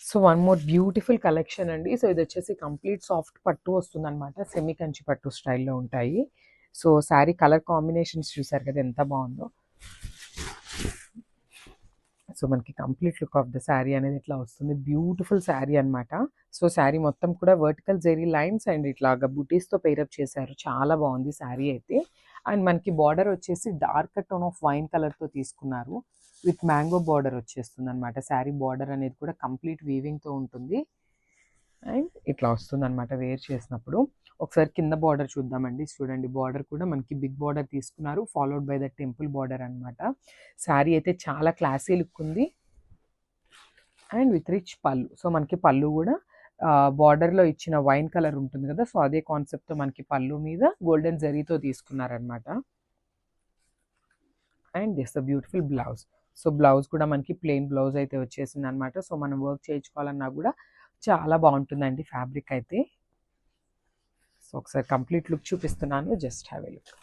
So one more beautiful collection అండి. So ఇది వచ్చేసి కంప్లీట్ సాఫ్ట్ పట్టు వస్తుందన్నమాట. సెమీ కంచి పట్టు స్టైల్లో ఉంటాయి. సో శారీ కలర్ కాంబినేషన్స్ చూసారు కదా ఎంత బాగుందో. సో మనకి complete look of the sari అనేది ఇట్లా వస్తుంది. బ్యూటిఫుల్ శారీ అనమాట. సో శారీ మొత్తం కూడా వర్టికల్ జెరీ లైన్స్ అండ్ ఇట్లాగా బుటీస్తో పేరప్ చేశారు. చాలా బాగుంది శారీ అయితే. అండ్ మనకి బార్డర్ వచ్చేసి డార్క్ టోన్ ఆఫ్ వైన్ కలర్తో తీసుకున్నారు. విత్ మ్యాంగో బార్డర్ వచ్చేస్తుంది అనమాట. శారీ బార్డర్ అనేది కూడా కంప్లీట్ వీవింగ్తో ఉంటుంది. అండ్ ఇట్లా వస్తుంది అనమాట వేర్ చేసినప్పుడు. ఒకసారి కింద బార్డర్ చూద్దామండి. చూడండి బార్డర్ కూడా మనకి బిగ్ బార్డర్ తీసుకున్నారు, followed by the temple border అనమాట. శారీ అయితే చాలా క్లాసీ లుక్ ఉంది అండ్ విత్ రిచ్ పళ్ళు. సో మనకి పళ్ళు కూడా బార్డర్లో ఇచ్చిన వైన్ కలర్ ఉంటుంది కదా, సో అదే కాన్సెప్ట్తో మనకి పళ్ళు మీద గోల్డెన్ జరీతో తీసుకున్నారనమాట. And this the beautiful blouse. So blouse కూడా మనకి ప్లెయిన్ బ్లౌజ్ అయితే వచ్చేసింది అనమాట. సో మనం వర్క్ చేయించుకోవాలన్నా కూడా చాలా బాగుంటుందండి ఫ్యాబ్రిక్ అయితే. సో ఒకసారి కంప్లీట్ లుక్ చూపిస్తున్నాను, జస్ట్ హ్యావ్ ఎ లుక్.